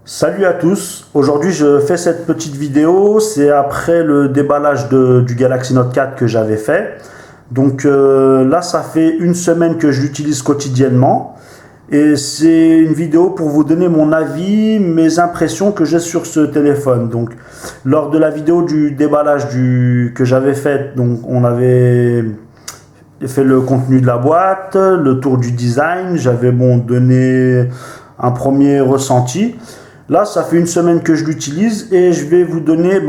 Salut à tous, aujourd'hui je fais cette petite vidéo, c'est après le déballage du Galaxy Note 4 que j'avais fait. Donc là ça fait une semaine que je l'utilise quotidiennement et c'est une vidéo pour vous donner mon avis, mes impressions que j'ai sur ce téléphone. Donc lors de la vidéo du déballage que j'avais fait, donc on avait fait le contenu de la boîte, le tour du design, j'avais donné un premier ressenti. Là, ça fait une semaine que je l'utilise et je vais vous donner,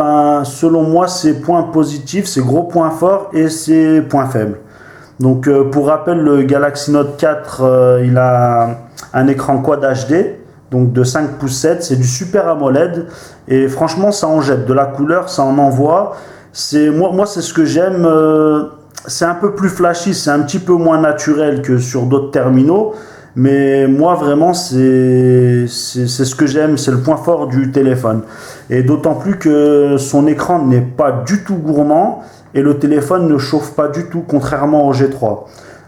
selon moi, ses points positifs, ses gros points forts et ses points faibles. Donc, pour rappel, le Galaxy Note 4, il a un écran Quad HD, donc de 5 pouces 7, c'est du Super AMOLED et franchement, ça en jette de la couleur, ça en envoie. Moi, c'est ce que j'aime. C'est un peu plus flashy, c'est un petit peu moins naturel que sur d'autres terminaux. Mais moi vraiment c'est ce que j'aime, c'est le point fort du téléphone. Et d'autant plus que son écran n'est pas du tout gourmand et le téléphone ne chauffe pas du tout, contrairement au G3.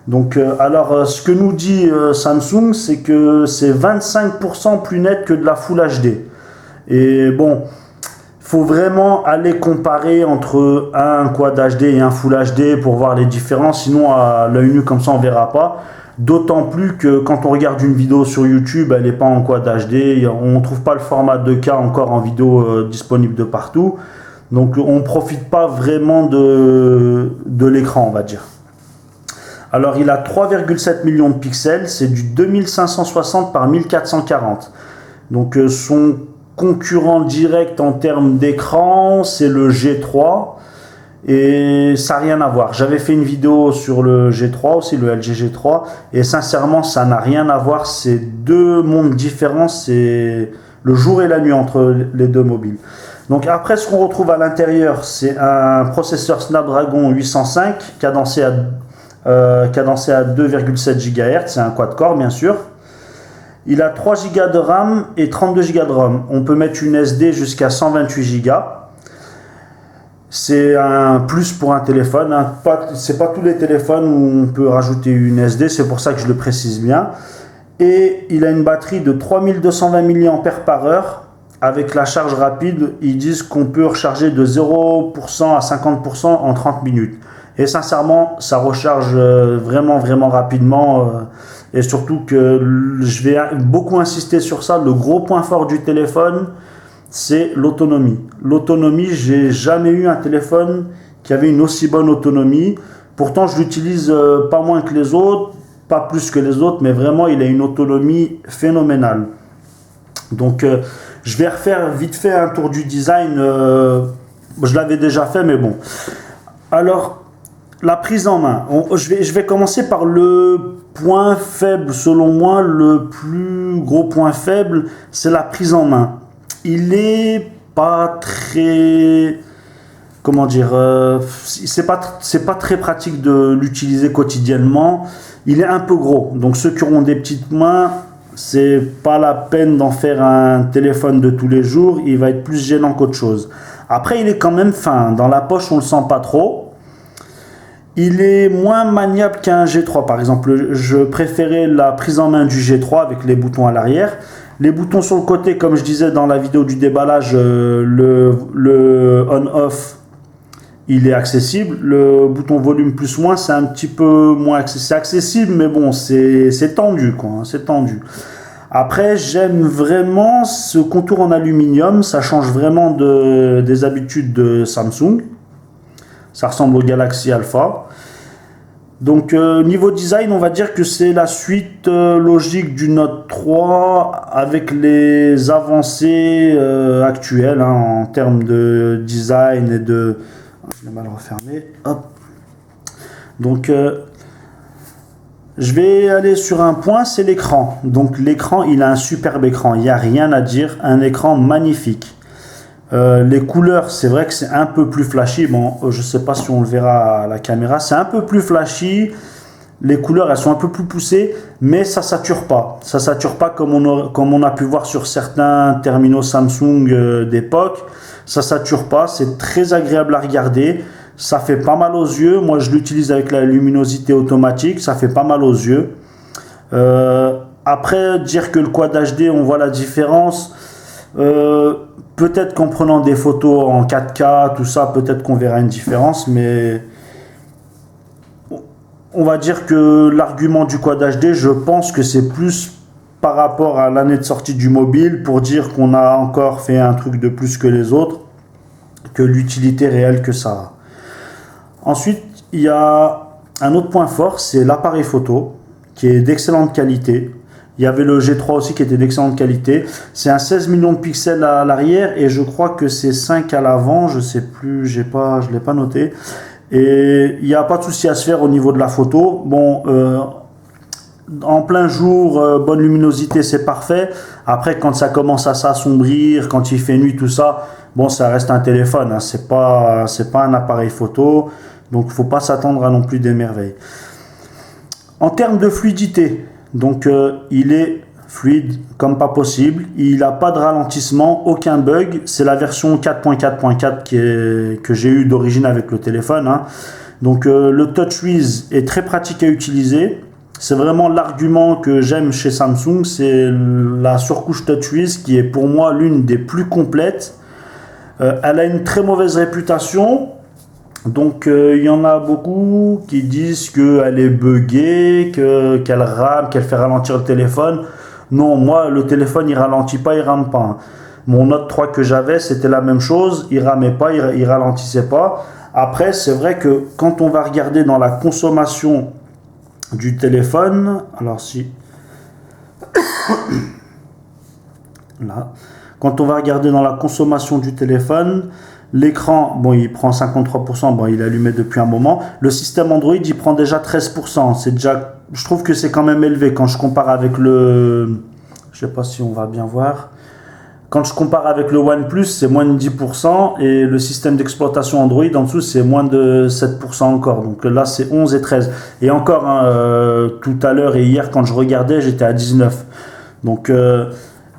Donc ce que nous dit Samsung, c'est que c'est 25% plus net que de la Full HD. Et bon, faut vraiment aller comparer entre un Quad HD et un Full HD pour voir les différences, sinon à l'œil nu comme ça on verra pas. D'autant plus que quand on regarde une vidéo sur YouTube, elle n'est pas en Quad HD, on ne trouve pas le format 2K encore en vidéo disponible de partout. Donc on ne profite pas vraiment de l'écran, on va dire. Alors il a 3,7 millions de pixels, c'est du 2560 par 1440. Donc son concurrent direct en termes d'écran, c'est le G3. Et ça n'a rien à voir. J'avais fait une vidéo sur le G3 aussi, le LG G3, et sincèrement, ça n'a rien à voir. C'est deux mondes différents, c'est le jour et la nuit entre les deux mobiles. Donc après, ce qu'on retrouve à l'intérieur, c'est un processeur Snapdragon 805 cadencé à 2,7 GHz, c'est un quad-core bien sûr. Il a 3 Go de RAM et 32 Go de ROM. On peut mettre une SD jusqu'à 128 Go. C'est un plus pour un téléphone, hein. C'est pas tous les téléphones où on peut rajouter une SD, c'est pour ça que je le précise bien. Et il a une batterie de 3220 mAh avec la charge rapide. Ils disent qu'on peut recharger de 0% à 50% en 30 minutes. Et sincèrement, ça recharge vraiment rapidement. Et surtout que je vais beaucoup insister sur ça, le gros point fort du téléphone, c'est l'autonomie. L'autonomie, j'ai jamais eu un téléphone qui avait une aussi bonne autonomie. Pourtant, je l'utilise pas moins que les autres, pas plus que les autres, mais vraiment, il a une autonomie phénoménale. Donc, je vais refaire vite fait un tour du design. Je l'avais déjà fait, mais bon. Alors, la prise en main. Je vais commencer par le point faible. Selon moi, le plus gros point faible, c'est la prise en main. Il est pas très, comment dire, c'est pas très pratique de l'utiliser quotidiennement. Il est un peu gros, donc ceux qui auront des petites mains, c'est pas la peine d'en faire un téléphone de tous les jours. Il va être plus gênant qu'autre chose. Après, il est quand même fin. Dans la poche, on le sent pas trop. Il est moins maniable qu'un G3 par exemple. Je préférais la prise en main du G3 avec les boutons à l'arrière. Les boutons sur le côté, comme je disais dans la vidéo du déballage, le on-off, il est accessible. Le bouton volume plus moins, c'est un petit peu moins accessible. C'est accessible, mais bon, c'est tendu, quoi. Hein, c'est tendu. Après, j'aime vraiment ce contour en aluminium. Ça change vraiment des habitudes de Samsung. Ça ressemble au Galaxy Alpha. Donc niveau design, on va dire que c'est la suite logique du Note 3 avec les avancées actuelles en termes de design et de... Je vais mal refermer. Hop. Donc je vais aller sur un point, c'est l'écran. Donc l'écran, il a un superbe écran, il n'y a rien à dire, un écran magnifique. Les couleurs, c'est vrai que c'est un peu plus flashy. Bon, je sais pas si on le verra à la caméra. C'est un peu plus flashy. Les couleurs, elles sont un peu plus poussées, mais ça sature pas. Ça sature pas comme on a pu voir sur certains terminaux Samsung d'époque. Ça sature pas. C'est très agréable à regarder. Ça fait pas mal aux yeux. Moi, je l'utilise avec la luminosité automatique. Ça fait pas mal aux yeux. Après, dire que le Quad HD, on voit la différence. Peut-être qu'en prenant des photos en 4K, tout ça, peut-être qu'on verra une différence, mais on va dire que l'argument du Quad HD, je pense que c'est plus par rapport à l'année de sortie du mobile, pour dire qu'on a encore fait un truc de plus que les autres, que l'utilité réelle que ça a. Ensuite, il y a un autre point fort, c'est l'appareil photo, qui est d'excellente qualité. Il y avait le G3 aussi qui était d'excellente qualité. C'est un 16 millions de pixels à l'arrière et je crois que c'est 5 à l'avant, je sais plus, je ne l'ai pas noté. Et il n'y a pas de souci à se faire au niveau de la photo. Bon, en plein jour, bonne luminosité, c'est parfait. Après, quand ça commence à s'assombrir, quand il fait nuit, tout ça, bon, ça reste un téléphone, hein, c'est pas un appareil photo. Donc, il ne faut pas s'attendre à non plus des merveilles. En termes de fluidité, donc il est fluide comme pas possible. Il n'a pas de ralentissement, aucun bug. C'est la version 4.4.4 que j'ai eu d'origine avec le téléphone. Hein. Donc le TouchWiz est très pratique à utiliser. C'est vraiment l'argument que j'aime chez Samsung. C'est la surcouche TouchWiz qui est pour moi l'une des plus complètes. Elle a une très mauvaise réputation. Donc il y en a beaucoup qui disent qu'elle est buggée, qu'elle rame, qu'elle fait ralentir le téléphone. Non, moi le téléphone il ralentit pas, il rame pas. Mon Note 3 que j'avais, c'était la même chose, il ramait pas, il ralentissait pas. Après, c'est vrai que quand on va regarder dans la consommation du téléphone, alors si là, quand on va regarder dans la consommation du téléphone, l'écran, bon, il prend 53%, bon, il est allumé depuis un moment. Le système Android, il prend déjà 13%. C'est déjà, je trouve que c'est quand même élevé quand je compare avec le, je sais pas si on va bien voir. Quand je compare avec le OnePlus, c'est moins de 10% et le système d'exploitation Android en dessous, c'est moins de 7% encore. Donc là, c'est 11 et 13. Et encore, hein, tout à l'heure et hier, quand je regardais, j'étais à 19. Donc,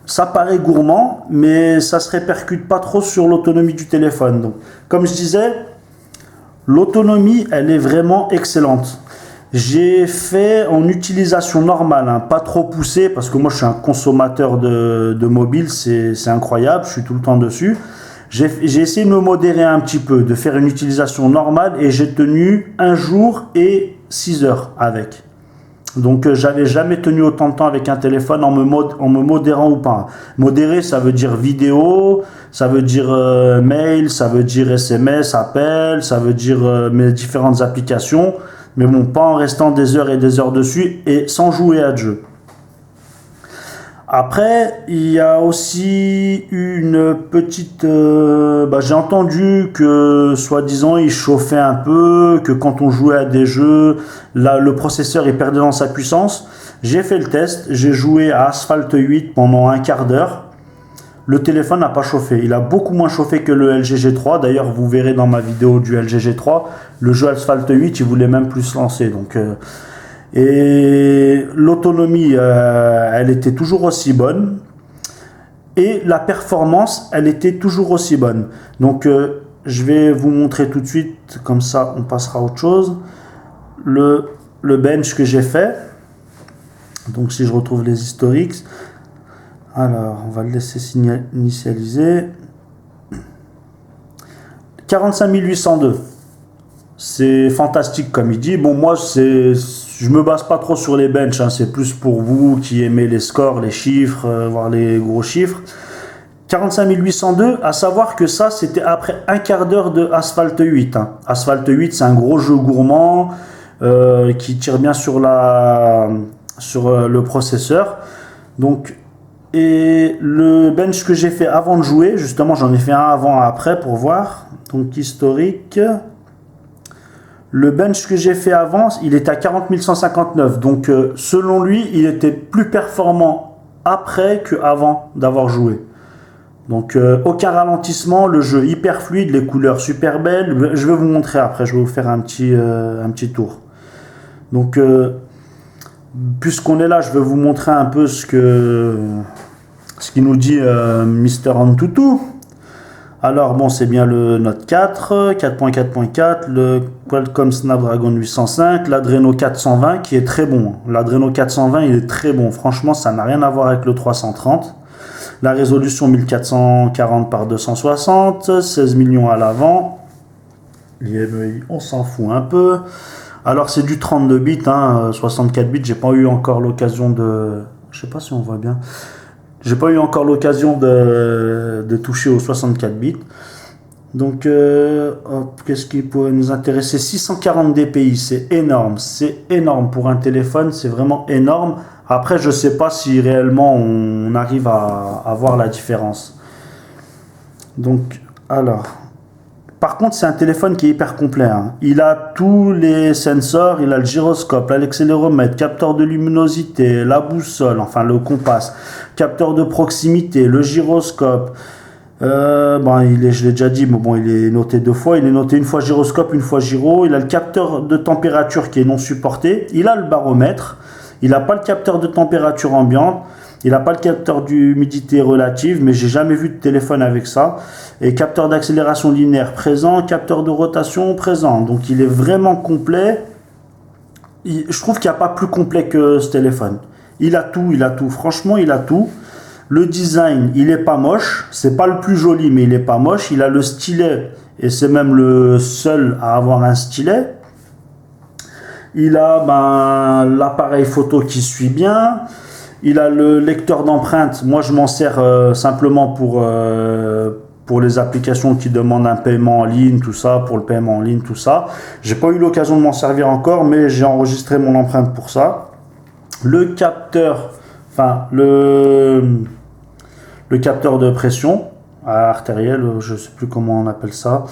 ça paraît gourmand, mais ça se répercute pas trop sur l'autonomie du téléphone. Donc, comme je disais, l'autonomie, elle est vraiment excellente. J'ai fait en utilisation normale, hein, pas trop poussé, parce que moi je suis un consommateur de mobile, c'est incroyable, je suis tout le temps dessus. J'ai essayé de me modérer un petit peu, de faire une utilisation normale, et j'ai tenu 1 jour et 6 heures avec. Donc j'avais jamais tenu autant de temps avec un téléphone en me modérant ou pas. Modérer, ça veut dire vidéo, ça veut dire mail, ça veut dire SMS, appel, ça veut dire mes différentes applications. Mais bon, pas en restant des heures et des heures dessus et sans jouer à jeu. Après, il y a aussi une petite... j'ai entendu que, soi-disant, il chauffait un peu, que quand on jouait à des jeux, là, le processeur il perdait dans sa puissance. J'ai fait le test, j'ai joué à Asphalt 8 pendant un quart d'heure. Le téléphone n'a pas chauffé. Il a beaucoup moins chauffé que le LG G3. D'ailleurs, vous verrez dans ma vidéo du LG G3, le jeu Asphalt 8, il voulait même plus se lancer. Donc... Et l'autonomie, elle était toujours aussi bonne. Et la performance, elle était toujours aussi bonne. Donc, je vais vous montrer tout de suite, comme ça on passera à autre chose. Le bench que j'ai fait. Donc, si je retrouve les historiques. Alors, on va le laisser initialiser. 45 802. C'est fantastique comme il dit. Bon, moi, je me base pas trop sur les benches, hein. C'est plus pour vous qui aimez les scores, les chiffres, voir les gros chiffres. 45 802, à savoir que ça, c'était après un quart d'heure de Asphalt 8. Hein. Asphalt 8, c'est un gros jeu gourmand qui tire bien sur le processeur. Donc, et le bench que j'ai fait avant de jouer, justement, j'en ai fait un avant et après pour voir. Donc, historique. Le bench que j'ai fait avant, il était à 40 159. Donc, selon lui, il était plus performant après qu'avant d'avoir joué. Donc, aucun ralentissement, le jeu hyper fluide, les couleurs super belles. Je vais vous montrer après, je vais vous faire un petit tour. Donc, puisqu'on est là, je vais vous montrer un peu ce qu'il nous dit Mister Antutu. Alors bon, c'est bien le Note 4, 4.4.4, le Qualcomm Snapdragon 805, l'Adreno 420 qui est très bon. L'Adreno 420 il est très bon, franchement ça n'a rien à voir avec le 330. La résolution 1440 par 260, 16 millions à l'avant. L'IMEI, on s'en fout un peu. Alors c'est du 32 bits, 64 bits, j'ai pas eu encore l'occasion de... Je sais pas si on voit bien. J'ai pas eu encore l'occasion de toucher aux 64 bits. Donc, qu'est-ce qui pourrait nous intéresser? 640 dpi, c'est énorme pour un téléphone, c'est vraiment énorme. Après, je sais pas si réellement on arrive à voir la différence. Donc, alors... Par contre, c'est un téléphone qui est hyper complet. Il a tous les sensors, il a le gyroscope, l'accéléromètre, capteur de luminosité, la boussole, enfin le compas, capteur de proximité, le gyroscope. Je l'ai déjà dit, mais bon, il est noté 2 fois. Il est noté une fois gyroscope, une fois gyro. Il a le capteur de température qui est non supporté. Il a le baromètre. Il n'a pas le capteur de température ambiante. Il n'a pas le capteur d'humidité relative, mais j'ai jamais vu de téléphone avec ça. Et capteur d'accélération linéaire présent, capteur de rotation présent. Donc il est vraiment complet. Je trouve qu'il n'y a pas plus complet que ce téléphone. Il a tout. Franchement, il a tout. Le design, il est pas moche. C'est pas le plus joli, mais il est pas moche. Il a le stylet, et c'est même le seul à avoir un stylet. Il a l'appareil photo qui suit bien. Il a le lecteur d'empreintes. Moi, je m'en sers simplement pour les applications qui demandent un paiement en ligne, tout ça, pour le paiement en ligne, tout ça. J'ai pas eu l'occasion de m'en servir encore, mais j'ai enregistré mon empreinte pour ça. Le capteur, le capteur de pression artérielle, je sais plus comment on appelle ça.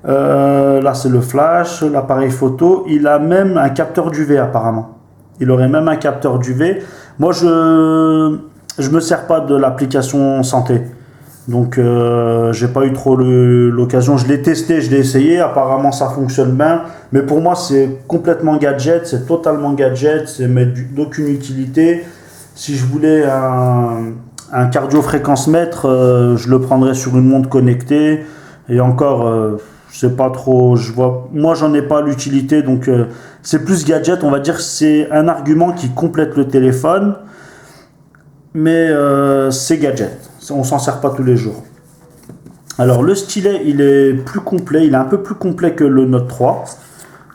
Là, c'est le flash, l'appareil photo. Il a même un capteur d'UV apparemment. Il aurait même un capteur d'UV. Moi, je me sers pas de l'application santé. Donc, j'ai pas eu trop l'occasion. Je l'ai testé, je l'ai essayé. Apparemment, ça fonctionne bien. Mais pour moi, c'est complètement gadget. C'est totalement gadget. C'est d'aucune utilité. Si je voulais un cardio-fréquence-mètre, je le prendrais sur une montre connectée. Et encore... je sais pas trop, moi j'en ai pas l'utilité, donc c'est plus gadget, on va dire, c'est un argument qui complète le téléphone, mais c'est gadget, on s'en sert pas tous les jours. Alors le stylet, il est plus complet, il est un peu plus complet que le Note 3.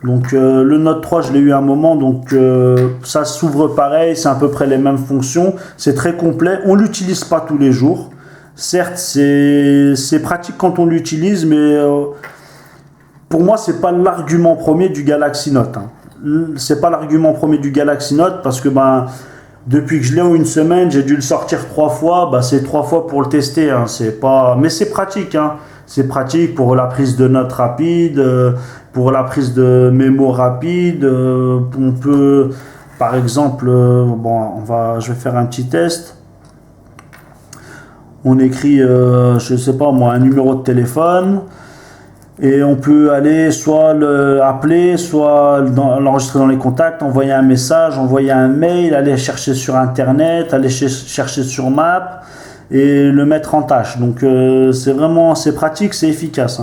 Donc le Note 3, je l'ai eu un moment, donc ça s'ouvre pareil, c'est à peu près les mêmes fonctions, c'est très complet, on l'utilise pas tous les jours. Certes, c'est pratique quand on l'utilise, mais pour moi, c'est pas l'argument premier du Galaxy Note. C'est pas l'argument premier du Galaxy Note parce que depuis que je l'ai en une semaine, j'ai dû le sortir 3 fois. C'est 3 fois pour le tester. Mais c'est pratique. C'est pratique pour la prise de notes rapide, pour la prise de mémo rapide. On peut, par exemple, je vais faire un petit test. On écrit, je sais pas moi, un numéro de téléphone. Et on peut aller soit appeler, soit l'enregistrer dans les contacts, envoyer un message, envoyer un mail, aller chercher sur internet, aller chercher sur Map et le mettre en tâche. Donc c'est pratique, c'est efficace.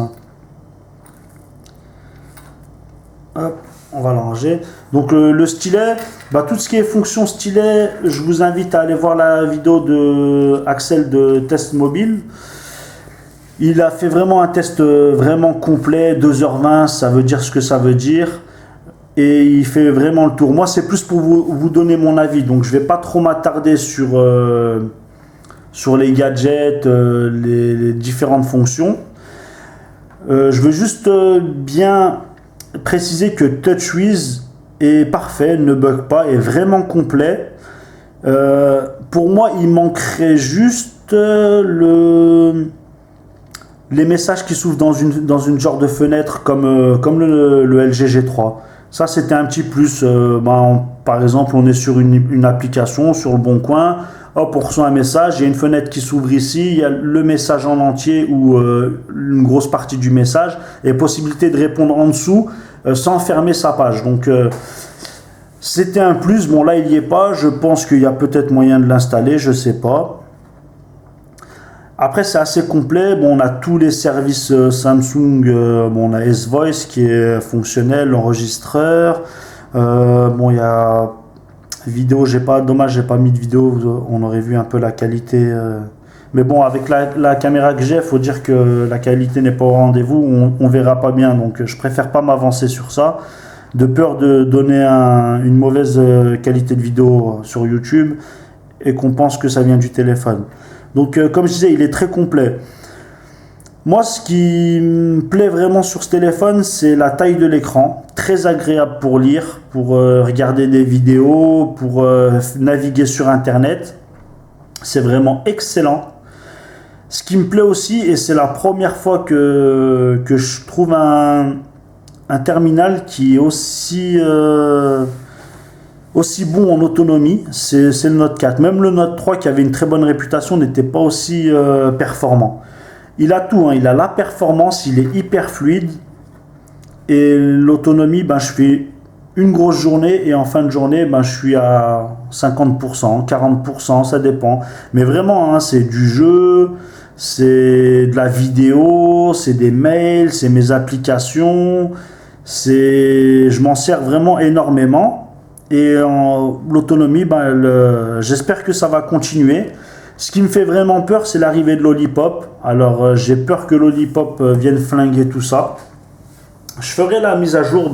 Hop, on va le ranger. Donc le stylet, tout ce qui est fonction stylet, je vous invite à aller voir la vidéo de Axel de Test Mobile. Il a fait vraiment un test vraiment complet, 2h20, ça veut dire ce que ça veut dire. Et il fait vraiment le tour. Moi, c'est plus pour vous donner mon avis. Donc, je ne vais pas trop m'attarder sur les gadgets, les différentes fonctions. Je veux juste bien préciser que TouchWiz est parfait, ne bug pas, est vraiment complet. Pour moi, il manquerait juste les messages qui s'ouvrent dans une genre de fenêtre comme le LG G3. Ça, c'était un petit plus. Par exemple, on est sur une application, sur le Bon Coin. Hop, on reçoit un message. Il y a une fenêtre qui s'ouvre ici. Il y a le message en entier ou une grosse partie du message. Et possibilité de répondre en dessous sans fermer sa page. Donc, c'était un plus. Bon, là, il n'y est pas. Je pense qu'il y a peut-être moyen de l'installer. Je ne sais pas. Après, c'est assez complet. On a tous les services Samsung. On a S-Voice qui est fonctionnel, l'enregistreur. Il y a vidéo. Dommage, j'ai pas mis de vidéo. On aurait vu un peu la qualité Mais bon, avec la caméra que j'ai, il faut dire que la qualité n'est pas au rendez-vous, on verra pas bien. Donc je préfère pas m'avancer sur ça, de peur de donner une mauvaise qualité de vidéo sur YouTube et qu'on pense que ça vient du téléphone. Donc comme je disais, il est très complet. Moi, ce qui me plaît vraiment sur ce téléphone, c'est la taille de l'écran. Très agréable pour lire, pour regarder des vidéos, pour naviguer sur Internet. C'est vraiment excellent. Ce qui me plaît aussi, et c'est la première fois que je trouve un terminal qui est aussi bon en autonomie, c'est le Note 4. Même le Note 3, qui avait une très bonne réputation, n'était pas aussi performant. Il a tout, hein. Il a la performance, il est hyper fluide. Et l'autonomie, je fais une grosse journée et en fin de journée, je suis à 50%, 40%, ça dépend. Mais vraiment, hein, c'est du jeu, c'est de la vidéo, c'est des mails, c'est mes applications. Je m'en sers vraiment énormément. Et l'autonomie, j'espère que ça va continuer. Ce qui me fait vraiment peur, c'est l'arrivée de Lollipop. Alors, j'ai peur que Lollipop vienne flinguer tout ça. Je ferai la mise à jour,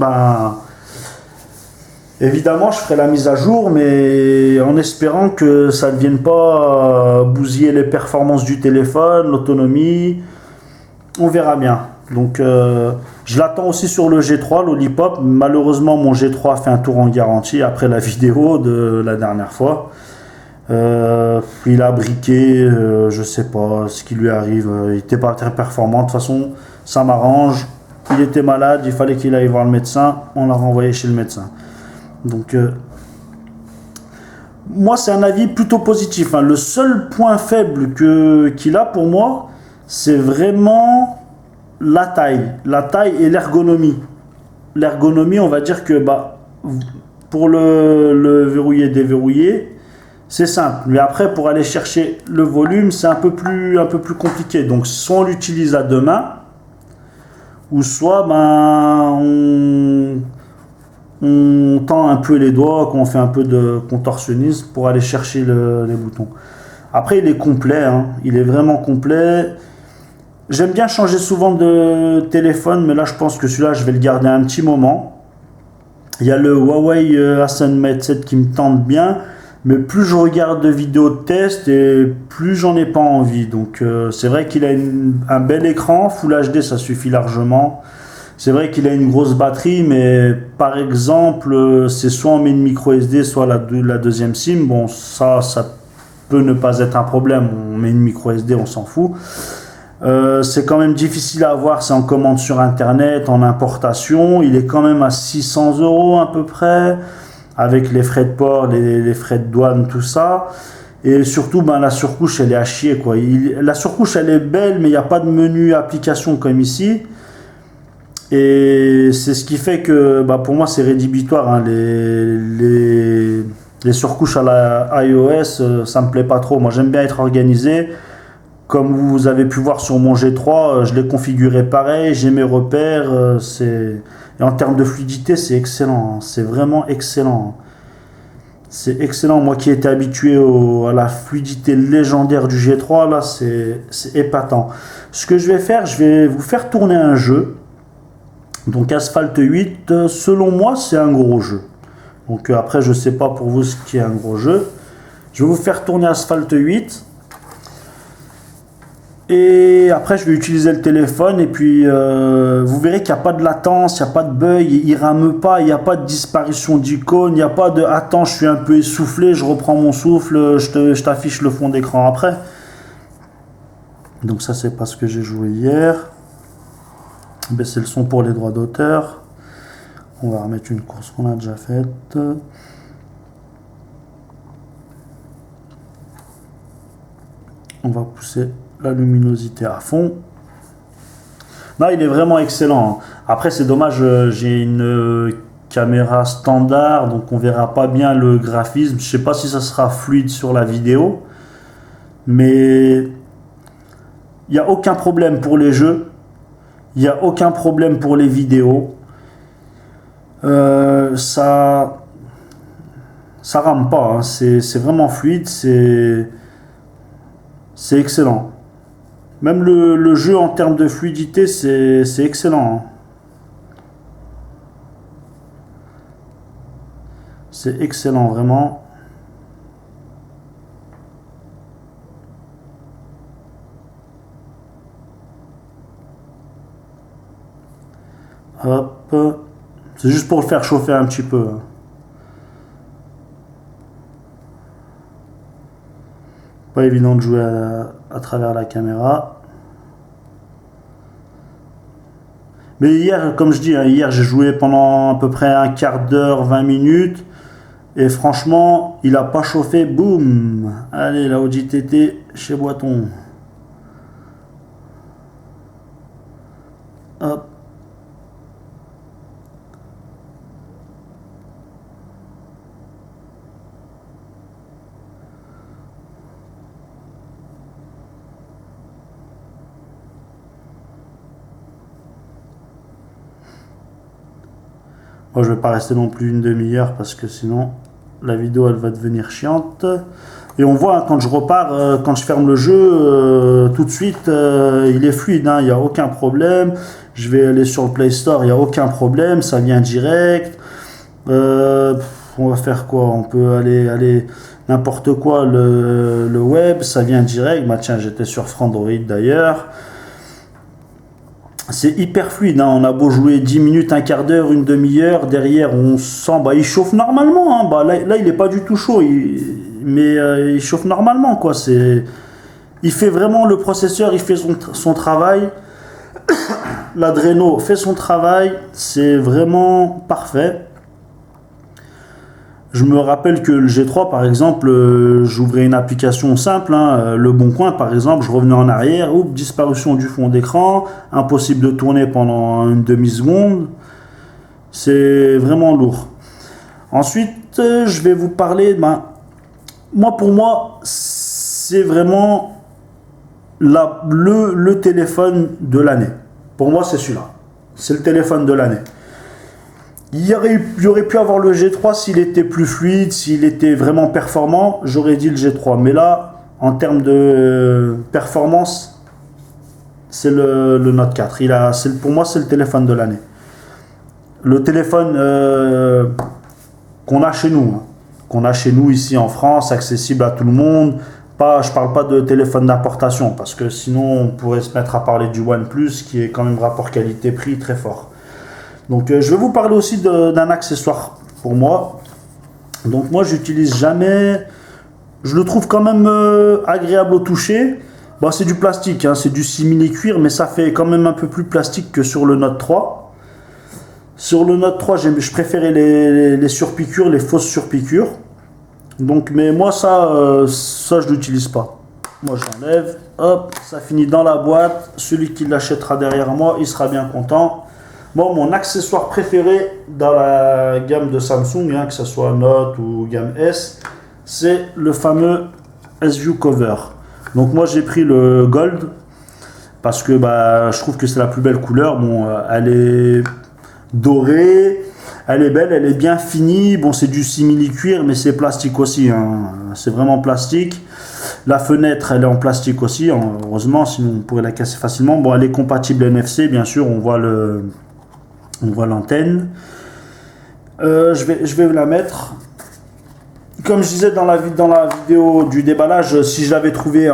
évidemment, je ferai la mise à jour, mais en espérant que ça ne vienne pas bousiller les performances du téléphone, l'autonomie. On verra bien. Donc, je l'attends aussi sur le G3, Lollipop. Malheureusement, mon G3 a fait un tour en garantie après la vidéo de la dernière fois. Il a briqué, je sais pas ce qui lui arrive, il n'était pas très performant. De toute façon, ça m'arrange. Il était malade, il fallait qu'il aille voir le médecin. On l'a renvoyé chez le médecin. Donc, moi, c'est un avis plutôt positif, hein. Le seul point faible qu'il a pour moi, c'est vraiment la taille et l'ergonomie. L'ergonomie, on va dire que pour le verrouiller, déverrouiller, c'est simple, mais après pour aller chercher le volume, c'est un peu plus compliqué. Donc soit on l'utilise à deux mains, ou soit on tend un peu les doigts, qu'on fait un peu de contorsionnisme pour aller chercher les boutons. Après il est complet, hein, il est vraiment complet. J'aime bien changer souvent de téléphone, mais là je pense que celui-là je vais le garder un petit moment. Il y a le Huawei Ascend Mate 7 qui me tente bien. Mais plus je regarde de vidéos de test et plus j'en ai pas envie. Donc c'est vrai qu'il a un bel écran, Full HD ça suffit largement. C'est vrai qu'il a une grosse batterie, mais par exemple, c'est soit on met une micro SD, soit la deuxième SIM. Bon, ça peut ne pas être un problème. On met une micro SD, on s'en fout. C'est quand même difficile à avoir, c'est en commande sur Internet, en importation. Il est quand même à 600 € à peu près, avec les frais de port, les frais de douane, tout ça. Et surtout, la surcouche, elle est à chier, quoi. La surcouche, elle est belle, mais il n'y a pas de menu application comme ici. Et c'est ce qui fait que, pour moi, c'est rédhibitoire, hein. Les surcouches à la iOS, ça me plaît pas trop. Moi, j'aime bien être organisé. Comme vous avez pu voir sur mon G3, je l'ai configuré pareil, j'ai mes repères. Et en termes de fluidité, c'est excellent, hein. C'est vraiment excellent. C'est excellent. Moi qui étais habitué à la fluidité légendaire du G3, là, c'est épatant. Ce que je vais faire, je vais vous faire tourner un jeu. Donc Asphalt 8, selon moi, c'est un gros jeu. Donc après, je ne sais pas pour vous ce qui est un gros jeu. Je vais vous faire tourner Asphalt 8. Et après, je vais utiliser le téléphone et puis vous verrez qu'il n'y a pas de latence, il n'y a pas de bug, il ne rame pas, il n'y a pas de disparition d'icône, il n'y a pas de « attends, je suis un peu essoufflé, je reprends mon souffle, je t'affiche le fond d'écran après ». Donc ça, c'est parce que j'ai joué hier. Baisser le son pour les droits d'auteur. On va remettre une course qu'on a déjà faite. On va pousser la luminosité à fond. Non, il est vraiment excellent. Après, c'est dommage, j'ai une caméra standard, donc on verra pas bien le graphisme. Je sais pas si ça sera fluide sur la vidéo, mais il n'y a aucun problème pour les jeux. Il n'y a aucun problème pour les vidéos. Ça rame pas, hein. C'est vraiment fluide. C'est excellent. Même le jeu en termes de fluidité, c'est excellent, hein. C'est excellent, vraiment. Hop. C'est juste pour le faire chauffer un petit peu, hein. Pas évident de jouer à travers la caméra. Mais hier, comme je dis, hein, hier j'ai joué pendant à peu près un quart d'heure, 20 minutes. Et franchement, il a pas chauffé. Boum. Allez, la Audi TT chez Boiton. Hop. Moi, je vais pas rester non plus une demi-heure parce que sinon la vidéo elle va devenir chiante. Et on voit, hein, quand je repars, quand je ferme le jeu, tout de suite il est fluide, hein, il n'y a aucun problème. Je vais aller sur le Play Store, il n'y a aucun problème, ça vient direct. On va faire quoi? On peut aller n'importe quoi, le web, ça vient direct. Bah tiens, j'étais sur Frandroid d'ailleurs. C'est hyper fluide, hein. On a beau jouer 10 minutes, un quart d'heure, une demi-heure, derrière on sent, bah, il chauffe normalement, hein. Bah, là il n'est pas du tout chaud, mais il chauffe normalement, quoi. Il fait vraiment, le processeur, il fait son travail, l'Adreno fait son travail, c'est vraiment parfait. Je me rappelle que le G3, par exemple, j'ouvrais une application simple, hein, Le Bon Coin, par exemple, je revenais en arrière, oups, disparition du fond d'écran, impossible de tourner pendant une demi-seconde. C'est vraiment lourd. Ensuite, je vais vous parler, pour moi, c'est vraiment le téléphone de l'année. Pour moi, c'est celui-là. C'est le téléphone de l'année. Il y aurait pu avoir le G3 s'il était plus fluide, s'il était vraiment performant, j'aurais dit le G3. Mais là, en termes de performance, c'est le Note 4. Pour moi, c'est le téléphone de l'année. Le téléphone qu'on a chez nous, hein, qu'on a chez nous ici en France, accessible à tout le monde. Je parle pas de téléphone d'importation, parce que sinon on pourrait se mettre à parler du OnePlus, qui est quand même rapport qualité-prix très fort. Donc je vais vous parler aussi d'un accessoire pour moi. Donc moi j'utilise jamais, je le trouve quand même agréable au toucher. Bon, c'est du plastique, hein, c'est du simili-cuir, mais ça fait quand même un peu plus plastique que sur le Note 3. Sur le Note 3, je préférais les surpiqûres, les fausses surpiqûres. Donc, mais moi ça je l'utilise pas. Moi j'enlève, hop, ça finit dans la boîte. Celui qui l'achètera derrière moi, il sera bien content. Bon, mon accessoire préféré dans la gamme de Samsung, hein, que ce soit Note ou gamme S, c'est le fameux S-View Cover. Donc moi j'ai pris le Gold parce que je trouve que c'est la plus belle couleur. Bon, elle est dorée, elle est belle, elle est bien finie. Bon, c'est du simili-cuir, mais c'est plastique aussi, hein. C'est vraiment plastique. La fenêtre, elle est en plastique aussi, hein, heureusement, sinon on pourrait la casser facilement. Bon, elle est compatible NFC, bien sûr, on voit l'antenne. Je vais la mettre. Comme je disais dans la vidéo du déballage, si je l'avais trouvé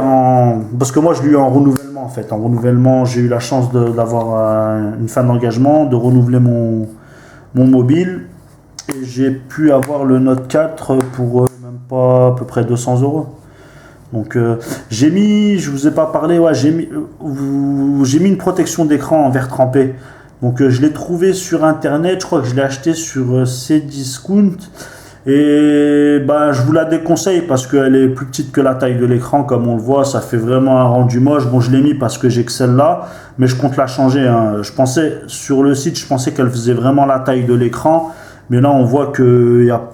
parce que moi je l'ai eu en renouvellement en fait. En renouvellement, j'ai eu la chance d'avoir une fin d'engagement, de renouveler mon mobile. Et j'ai pu avoir le Note 4 pour même pas à peu près 200 €. Donc je vous ai pas parlé, ouais, j'ai mis une protection d'écran en verre trempé. Donc je l'ai trouvé sur internet, je crois que je l'ai acheté sur Cdiscount. Et je vous la déconseille parce qu'elle est plus petite que la taille de l'écran, comme on le voit, ça fait vraiment un rendu moche. Bon, je l'ai mis parce que j'ai que celle-là, mais je compte la changer, hein. Sur le site, je pensais qu'elle faisait vraiment la taille de l'écran, mais là on voit qu'il y a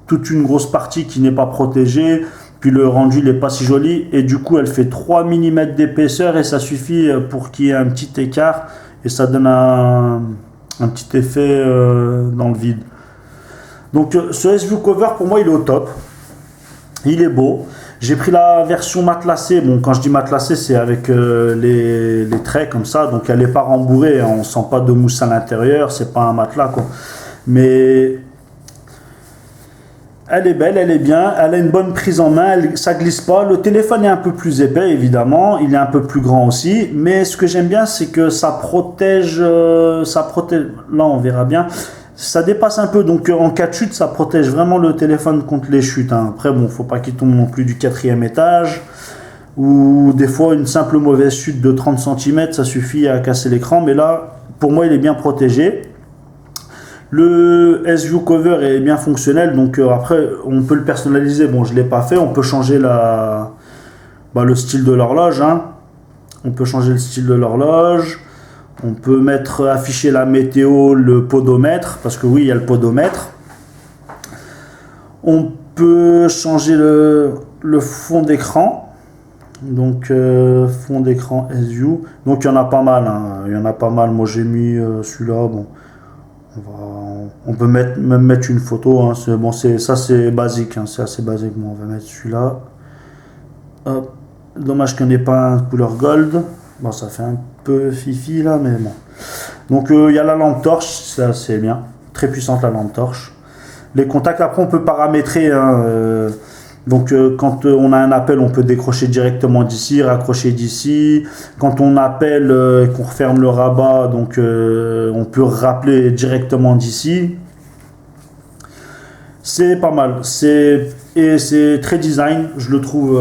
toute une grosse partie qui n'est pas protégée, puis le rendu il n'est pas si joli, et du coup elle fait 3 mm d'épaisseur et ça suffit pour qu'il y ait un petit écart, et ça donne un petit effet dans le vide. Donc ce S-View Cover pour moi il est au top, il est beau. J'ai pris la version matelassée. Bon, quand je dis matelassée, c'est avec les traits comme ça. Donc elle n'est pas rembourrée, hein. On sent pas de mousse à l'intérieur. C'est pas un matelas, quoi. Mais elle est belle, elle est bien. Elle a une bonne prise en main. Ça glisse pas. Le téléphone est un peu plus épais, évidemment. Il est un peu plus grand aussi. Mais ce que j'aime bien, c'est que ça protège. Là, on verra bien. Ça dépasse un peu, donc en cas de chute, ça protège vraiment le téléphone contre les chutes, hein. Après, bon, faut pas qu'il tombe non plus du 4e étage, ou des fois une simple mauvaise chute de 30 cm, ça suffit à casser l'écran, mais là, pour moi, il est bien protégé. Le S-View Cover est bien fonctionnel, donc après, on peut le personnaliser. Bon, je l'ai pas fait, on peut changer le style de l'horloge, hein. On peut changer le style de l'horloge. On peut afficher la météo, le podomètre, parce que oui, il y a le podomètre. On peut changer le fond d'écran. Donc, fond d'écran S-View. Donc, il y en a pas mal, hein. Il y en a pas mal. Moi, j'ai mis celui-là. Bon, on peut même mettre une photo, hein. Ça, c'est basique, hein. C'est assez basique. Bon, on va mettre celui-là. Hop. Dommage qu'il n'y ait pas un couleur gold. Bon, ça fait un peu fifi là, mais bon. Donc il y a la lampe torche, ça c'est bien, très puissante la lampe torche. Les contacts, après on peut paramétrer, hein, donc quand on a un appel, on peut décrocher directement d'ici, raccrocher d'ici. Quand on appelle et qu'on referme le rabat, donc on peut rappeler directement d'ici. C'est pas mal, et c'est très design, je le trouve,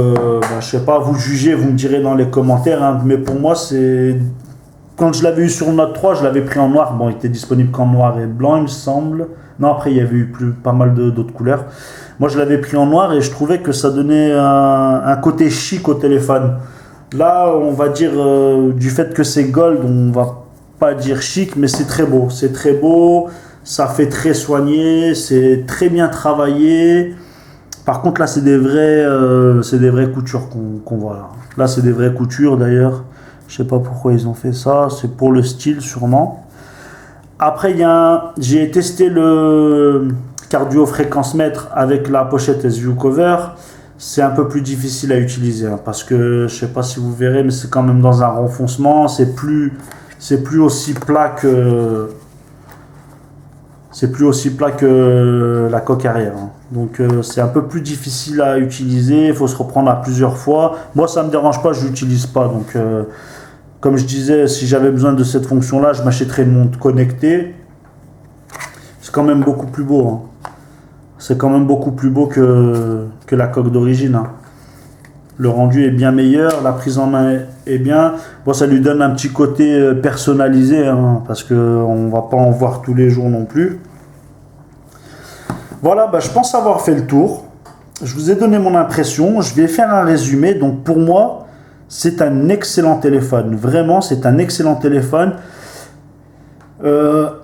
je sais pas, vous jugez, vous me direz dans les commentaires, hein, mais pour moi c'est... Quand je l'avais eu sur Note 3, je l'avais pris en noir, bon il était disponible qu'en noir et blanc il me semble, non après il y avait eu pas mal d'autres couleurs, moi je l'avais pris en noir et je trouvais que ça donnait un côté chic au téléphone. Là on va dire, du fait que c'est gold, on va pas dire chic, mais c'est très beau, ça fait très soigné, c'est très bien travaillé. Par contre là c'est des vraies coutures qu'on voit là. Là c'est des vraies coutures d'ailleurs. Je sais pas pourquoi ils ont fait ça, c'est pour le style sûrement. Après j'ai testé le cardio fréquence mètre avec la pochette S-View Cover. C'est un peu plus difficile à utiliser, hein, parce que je sais pas si vous verrez, mais c'est quand même dans un renfoncement. C'est plus aussi plat que la coque arrière, hein. Donc c'est un peu plus difficile à utiliser, il faut se reprendre à plusieurs fois. Moi ça me dérange pas, je l'utilise pas. Donc comme je disais, si j'avais besoin de cette fonction là, je m'achèterais une montre connectée. C'est quand même beaucoup plus beau, hein. C'est quand même beaucoup plus beau que la coque d'origine, hein. Le rendu est bien meilleur, la prise en main est bien. Bon, ça lui donne un petit côté personnalisé, hein, parce qu'on ne va pas en voir tous les jours non plus. Voilà, je pense avoir fait le tour. Je vous ai donné mon impression. Je vais faire un résumé. Donc pour moi, c'est un excellent téléphone. Vraiment, c'est un excellent téléphone.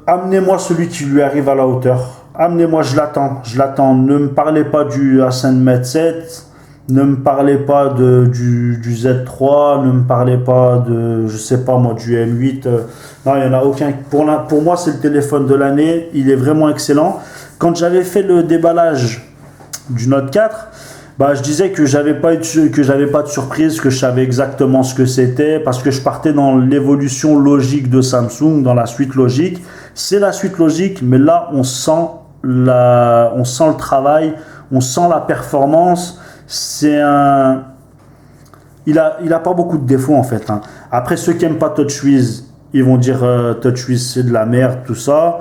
Amenez-moi celui qui lui arrive à la hauteur. Amenez-moi, je l'attends. Ne me parlez pas du A5 7. Ne me parlez pas du Z3, ne me parlez pas je sais pas moi, du M8. Non, il n'y en a aucun. Pour moi, c'est le téléphone de l'année. Il est vraiment excellent. Quand j'avais fait le déballage du Note 4, je disais que j'avais pas de surprise, que je savais exactement ce que c'était, parce que je partais dans l'évolution logique de Samsung, dans la suite logique. C'est la suite logique, mais là, on sent le travail, on sent la performance. Il a pas beaucoup de défauts en fait, hein. Après ceux qui aiment pas TouchWiz, ils vont dire TouchWiz c'est de la merde, tout ça.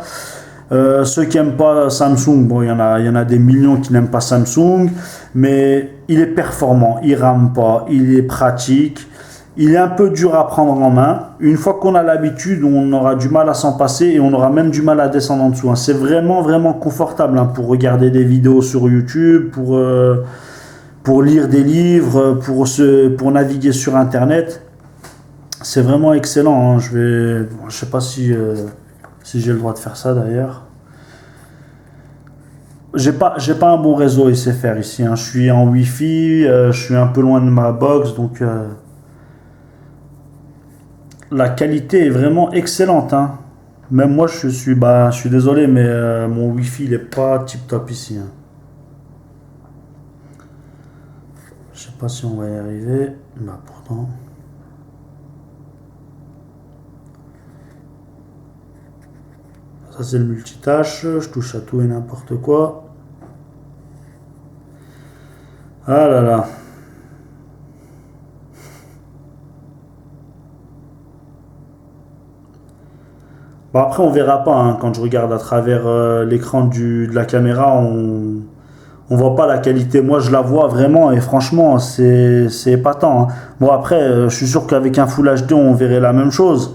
Ceux qui aiment pas Samsung, bon il y en a des millions qui n'aiment pas Samsung, mais il est performant, il rame pas, il est pratique, il est un peu dur à prendre en main. Une fois qu'on a l'habitude, on aura du mal à s'en passer et on aura même du mal à descendre en dessous, hein. C'est vraiment vraiment confortable, hein, pour regarder des vidéos sur YouTube, pour lire des livres, pour naviguer sur internet. C'est vraiment excellent, hein. Je sais pas si j'ai le droit de faire ça d'ailleurs. J'ai pas un bon réseau SFR ici, hein. Je suis en Wi-Fi, je suis un peu loin de ma box, donc la qualité est vraiment excellente, hein. Même moi je suis désolé, mais mon Wi-Fi il est pas tip top ici, hein. Je sais pas si on va y arriver. Bah pourtant. Ça c'est le multitâche. Je touche à tout et n'importe quoi. Ah là là. Bon, après on verra pas hein, quand je regarde à travers l'écran de la caméra, on voit pas la qualité. Moi je la vois vraiment et franchement c'est épatant. Hein. Bon après je suis sûr qu'avec un Full HD on verrait la même chose.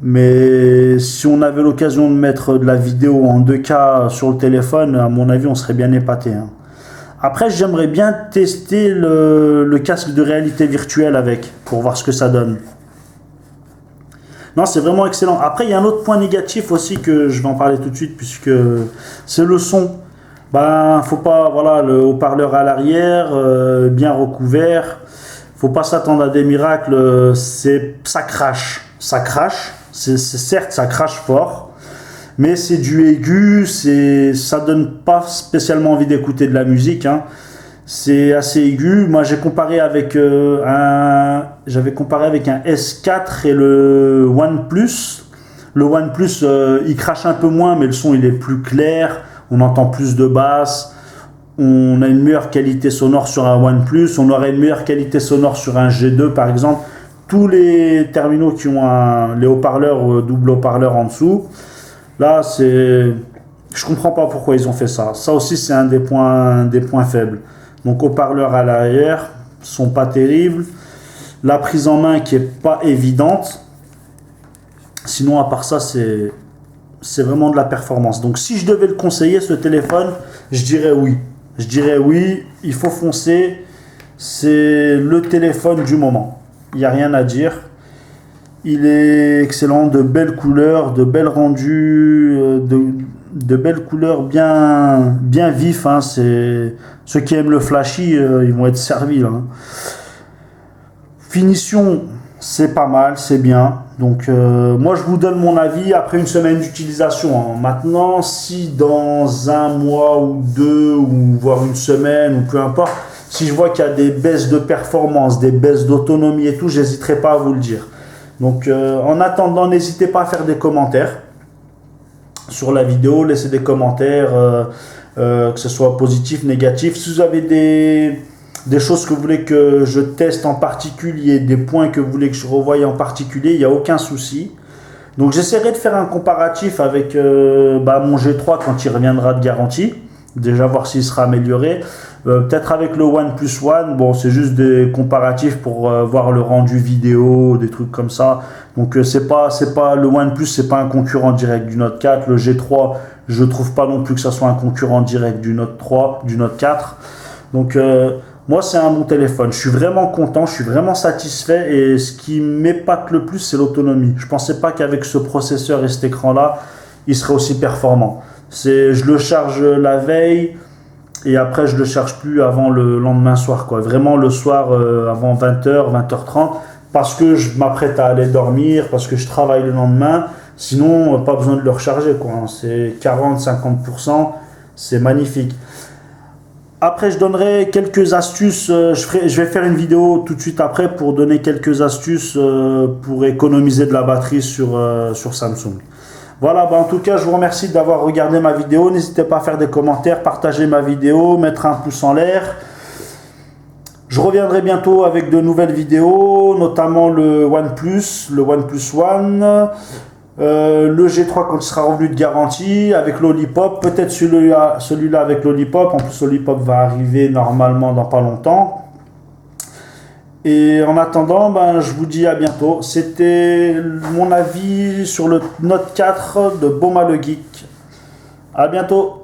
Mais si on avait l'occasion de mettre de la vidéo en 2K sur le téléphone, à mon avis on serait bien épaté. Hein. Après j'aimerais bien tester le casque de réalité virtuelle avec pour voir ce que ça donne. Non, c'est vraiment excellent. Après, il y a un autre point négatif aussi que je vais en parler tout de suite puisque c'est le son. Ben, faut pas, voilà, le haut-parleur à l'arrière, bien recouvert. Faut pas s'attendre à des miracles. Ça crache, ça crache. Certes, ça crache fort, mais c'est du aigu. Ça donne pas spécialement envie d'écouter de la musique. Hein. C'est assez aigu. Moi, j'avais comparé avec un S4 et le OnePlus. Le OnePlus, il crache un peu moins, mais le son il est plus clair. On entend plus de basse. On a une meilleure qualité sonore sur un OnePlus. On aurait une meilleure qualité sonore sur un G2 par exemple. Tous les terminaux qui ont les haut-parleurs, double haut-parleur en dessous. Là, je comprends pas pourquoi ils ont fait ça. Ça aussi, c'est un des points faibles. Donc haut-parleurs à l'arrière sont pas terribles. La prise en main qui est pas évidente. Sinon à part ça c'est vraiment de la performance. Donc si je devais le conseiller ce téléphone, je dirais oui. Je dirais oui, il faut foncer. C'est le téléphone du moment. Il n'y a rien à dire. Il est excellent, de belles couleurs, de belles rendus, de belles couleurs bien vifs. Hein. Ceux qui aiment le flashy, ils vont être servis. Là, hein. Finition, c'est pas mal, c'est bien. Donc moi je vous donne mon avis après une semaine d'utilisation. Hein. Maintenant, si dans un mois ou deux, ou voire une semaine, ou peu importe, si je vois qu'il y a des baisses de performance, des baisses d'autonomie et tout, j'hésiterai pas à vous le dire. Donc en attendant, n'hésitez pas à faire des commentaires sur la vidéo, laissez des commentaires, que ce soit positif, négatif. Si vous avez des choses que vous voulez que je teste en particulier, des points que vous voulez que je revoie en particulier, il n'y a aucun souci. Donc j'essaierai de faire un comparatif avec mon G3 quand il reviendra de garantie. Déjà voir s'il sera amélioré. Peut-être avec le OnePlus One, bon c'est juste des comparatifs pour voir le rendu vidéo, des trucs comme ça. Donc c'est pas le OnePlus, c'est pas un concurrent direct du Note 4. Le G3, je trouve pas non plus que ça soit un concurrent direct du Note 3, du Note 4. Donc moi c'est un bon téléphone. Je suis vraiment content, je suis vraiment satisfait et ce qui m'épate le plus c'est l'autonomie. Je pensais pas qu'avec ce processeur et cet écran là, il serait aussi performant. Je le charge la veille. Et après, je ne le charge plus avant le lendemain soir, quoi. Vraiment le soir avant 20h, 20h30, parce que je m'apprête à aller dormir, parce que je travaille le lendemain. Sinon, pas besoin de le recharger, quoi. C'est 40-50%, c'est magnifique. Après, je donnerai quelques astuces. Je vais faire une vidéo tout de suite après pour donner quelques astuces pour économiser de la batterie sur Samsung. Voilà, en tout cas, je vous remercie d'avoir regardé ma vidéo. N'hésitez pas à faire des commentaires, partager ma vidéo, mettre un pouce en l'air. Je reviendrai bientôt avec de nouvelles vidéos, notamment le OnePlus One, le G3 quand il sera revenu de garantie, avec l'Olipop, peut-être celui-là avec l'Olipop. En plus, l'Olipop va arriver normalement dans pas longtemps. Et en attendant, je vous dis à bientôt. C'était mon avis sur le Note 4 de Boma le Geek. À bientôt.